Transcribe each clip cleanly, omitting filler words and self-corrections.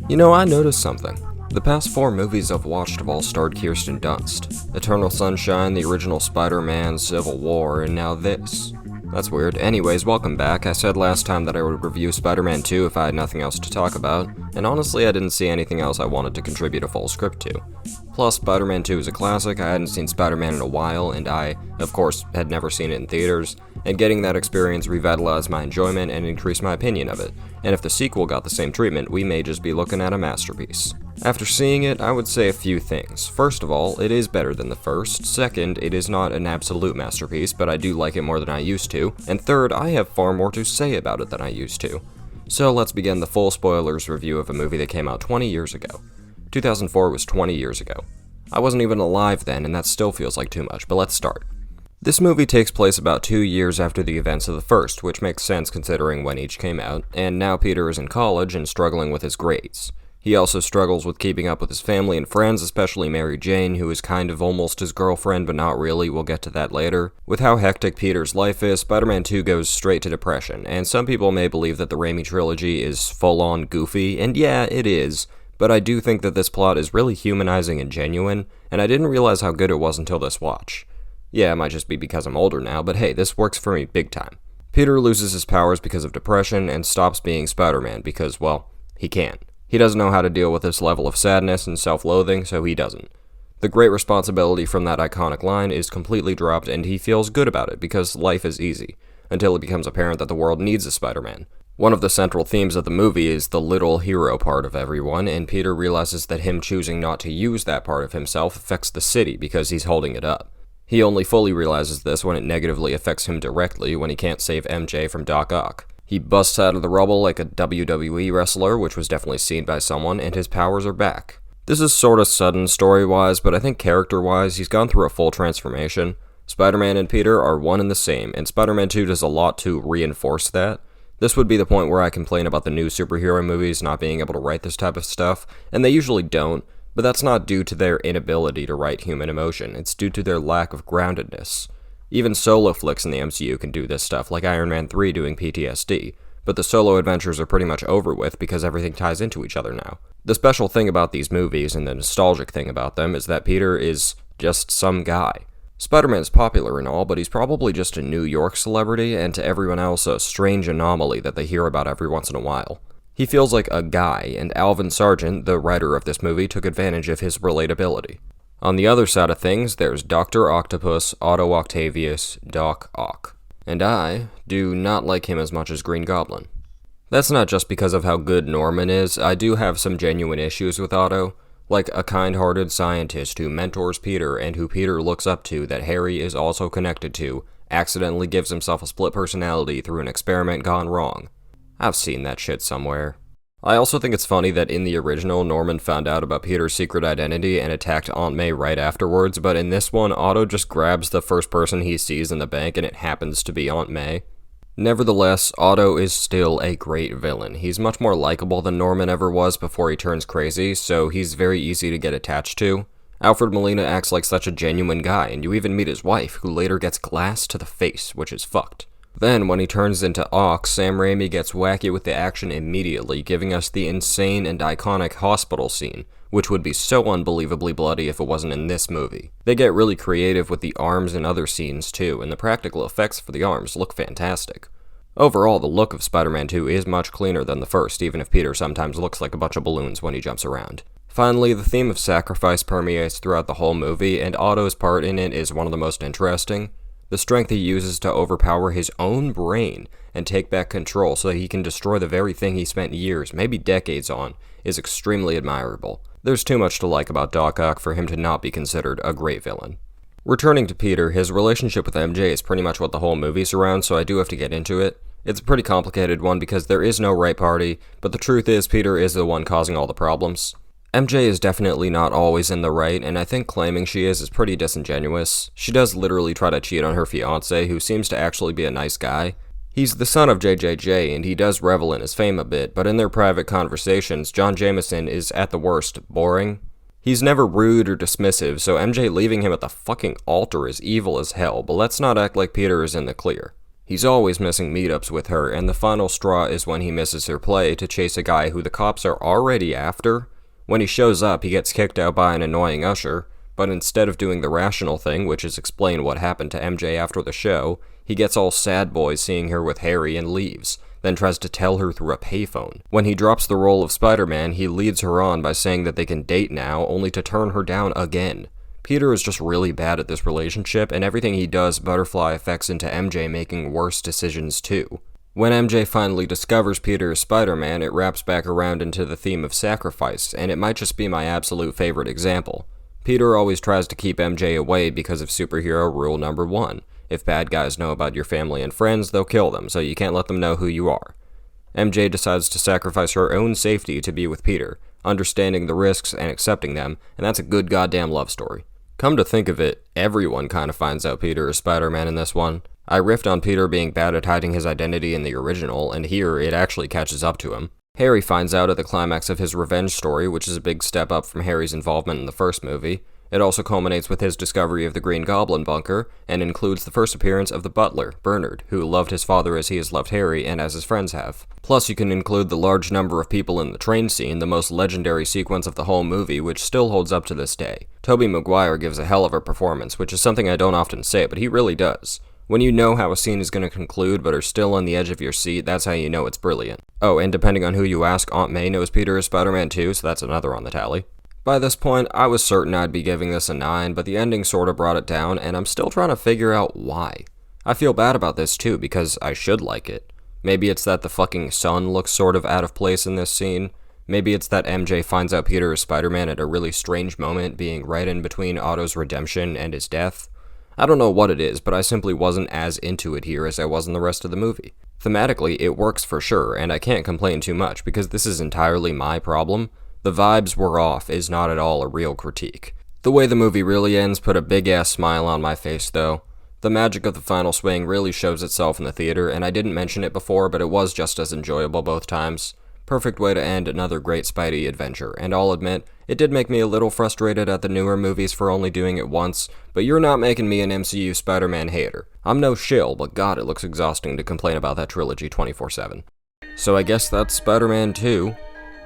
You know, I noticed something. The past 4 movies I've watched have all starred Kirsten Dunst. Eternal Sunshine, the original Spider-Man, Civil War, and now this. That's weird. Anyways, welcome back. I said last time that I would review Spider-Man 2 if I had nothing else to talk about, and honestly I didn't see anything else I wanted to contribute a full script to. Plus, Spider-Man 2 is a classic, I hadn't seen Spider-Man in a while, and I, of course, had never seen it in theaters, and getting that experience revitalized my enjoyment and increased my opinion of it, and if the sequel got the same treatment, we may just be looking at a masterpiece. After seeing it, I would say a few things. First of all, it is better than the first. Second, it is not an absolute masterpiece, but I do like it more than I used to. And third, I have far more to say about it than I used to. So let's begin the full spoilers review of a movie that came out 20 years ago. 2004 was 20 years ago. I wasn't even alive then, and that still feels like too much, but let's start. This movie takes place about 2 years after the events of the first, which makes sense considering when each came out, and now Peter is in college and struggling with his grades. He also struggles with keeping up with his family and friends, especially Mary Jane, who is kind of almost his girlfriend, but not really, we'll get to that later. With how hectic Peter's life is, Spider-Man 2 goes straight to depression, and some people may believe that the Raimi trilogy is full-on goofy, and yeah, it is, but I do think that this plot is really humanizing and genuine, and I didn't realize how good it was until this watch. Yeah, it might just be because I'm older now, but hey, this works for me big time. Peter loses his powers because of depression, and stops being Spider-Man because, well, he can't. He doesn't know how to deal with this level of sadness and self-loathing, so he doesn't. The great responsibility from that iconic line is completely dropped, and he feels good about it because life is easy, until it becomes apparent that the world needs a Spider-Man. One of the central themes of the movie is the little hero part of everyone, and Peter realizes that him choosing not to use that part of himself affects the city because he's holding it up. He only fully realizes this when it negatively affects him directly when he can't save MJ from Doc Ock. He busts out of the rubble like a WWE wrestler, which was definitely seen by someone, and his powers are back. This is sorta sudden story-wise, but I think character-wise, he's gone through a full transformation. Spider-Man and Peter are one and the same, and Spider-Man 2 does a lot to reinforce that. This would be the point where I complain about the new superhero movies not being able to write this type of stuff, and they usually don't, but that's not due to their inability to write human emotion, it's due to their lack of groundedness. Even solo flicks in the MCU can do this stuff, like Iron Man 3 doing PTSD, but the solo adventures are pretty much over with because everything ties into each other now. The special thing about these movies, and the nostalgic thing about them, is that Peter is just some guy. Spider-Man's popular and all, but he's probably just a New York celebrity, and to everyone else a strange anomaly that they hear about every once in a while. He feels like a guy, and Alvin Sargent, the writer of this movie, took advantage of his relatability. On the other side of things, there's Dr. Octopus, Otto Octavius, Doc Ock. And I do not like him as much as Green Goblin. That's not just because of how good Norman is, I do have some genuine issues with Otto, like a kind-hearted scientist who mentors Peter and who Peter looks up to that Harry is also connected to, accidentally gives himself a split personality through an experiment gone wrong. I've seen that shit somewhere. I also think it's funny that in the original, Norman found out about Peter's secret identity and attacked Aunt May right afterwards, but in this one, Otto just grabs the first person he sees in the bank and it happens to be Aunt May. Nevertheless, Otto is still a great villain. He's much more likable than Norman ever was before he turns crazy, so he's very easy to get attached to. Alfred Molina acts like such a genuine guy, and you even meet his wife, who later gets glass to the face, which is fucked. Then, when he turns into Ock, Sam Raimi gets wacky with the action immediately, giving us the insane and iconic hospital scene, which would be so unbelievably bloody if it wasn't in this movie. They get really creative with the arms and other scenes too, and the practical effects for the arms look fantastic. Overall, the look of Spider-Man 2 is much cleaner than the first, even if Peter sometimes looks like a bunch of balloons when he jumps around. Finally, the theme of sacrifice permeates throughout the whole movie, and Otto's part in it is one of the most interesting. The strength he uses to overpower his own brain and take back control so that he can destroy the very thing he spent years, maybe decades on, is extremely admirable. There's too much to like about Doc Ock for him to not be considered a great villain. Returning to Peter, his relationship with MJ is pretty much what the whole movie surrounds, so I do have to get into it. It's a pretty complicated one because there is no right party, but the truth is Peter is the one causing all the problems. MJ is definitely not always in the right, and I think claiming she is pretty disingenuous. She does literally try to cheat on her fiancé, who seems to actually be a nice guy. He's the son of JJJ, and he does revel in his fame a bit, but in their private conversations, John Jameson is, at the worst, boring. He's never rude or dismissive, so MJ leaving him at the fucking altar is evil as hell, but let's not act like Peter is in the clear. He's always missing meetups with her, and the final straw is when he misses her play to chase a guy who the cops are already after. When he shows up, he gets kicked out by an annoying usher, but instead of doing the rational thing, which is explain what happened to MJ after the show, he gets all sad boy seeing her with Harry and leaves, then tries to tell her through a payphone. When he drops the role of Spider-Man, he leads her on by saying that they can date now, only to turn her down again. Peter is just really bad at this relationship, and everything he does butterfly effects into MJ making worse decisions too. When MJ finally discovers Peter is Spider-Man, it wraps back around into the theme of sacrifice, and it might just be my absolute favorite example. Peter always tries to keep MJ away because of superhero rule number 1. If bad guys know about your family and friends, they'll kill them, so you can't let them know who you are. MJ decides to sacrifice her own safety to be with Peter, understanding the risks and accepting them, and that's a good goddamn love story. Come to think of it, everyone kind of finds out Peter is Spider-Man in this one. I riffed on Peter being bad at hiding his identity in the original, and here it actually catches up to him. Harry finds out at the climax of his revenge story, which is a big step up from Harry's involvement in the first movie. It also culminates with his discovery of the Green Goblin bunker, and includes the first appearance of the butler, Bernard, who loved his father as he has loved Harry and as his friends have. Plus, you can include the large number of people in the train scene, the most legendary sequence of the whole movie, which still holds up to this day. Tobey Maguire gives a hell of a performance, which is something I don't often say, but he really does. When you know how a scene is going to conclude but are still on the edge of your seat, that's how you know it's brilliant. Oh, and depending on who you ask, Aunt May knows Peter is Spider-Man too, so that's another on the tally. By this point, I was certain I'd be giving this a 9, but the ending sorta brought it down, and I'm still trying to figure out why. I feel bad about this too, because I should like it. Maybe it's that the fucking sun looks sort of out of place in this scene. Maybe it's that MJ finds out Peter is Spider-Man at a really strange moment, being right in between Otto's redemption and his death. I don't know what it is, but I simply wasn't as into it here as I was in the rest of the movie. Thematically, it works for sure, and I can't complain too much, because this is entirely my problem. The vibes were off is not at all a real critique. The way the movie really ends put a big-ass smile on my face, though. The magic of the final swing really shows itself in the theater, and I didn't mention it before, but it was just as enjoyable both times. Perfect way to end another great Spidey adventure, and I'll admit, it did make me a little frustrated at the newer movies for only doing it once, but you're not making me an MCU Spider-Man hater. I'm no shill, but god, it looks exhausting to complain about that trilogy 24/7. So I guess that's Spider-Man 2.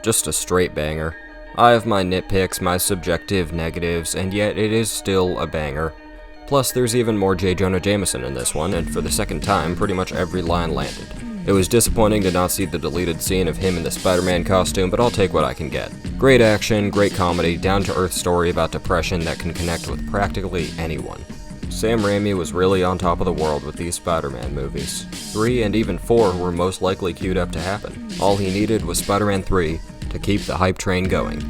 Just a straight banger. I have my nitpicks, my subjective negatives, and yet it is still a banger. Plus, there's even more J. Jonah Jameson in this one, and for the second time, pretty much every line landed. It was disappointing to not see the deleted scene of him in the Spider-Man costume, but I'll take what I can get. Great action, great comedy, down-to-earth story about depression that can connect with practically anyone. Sam Raimi was really on top of the world with these Spider-Man movies. 3 and even 4 were most likely queued up to happen. All he needed was Spider-Man 3 to keep the hype train going.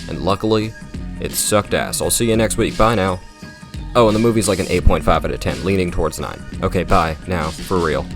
And luckily, it sucked ass. I'll see you next week. Bye now. Oh, and the movie's like an 8.5 out of 10, leaning towards 9. Okay, bye, now, for real.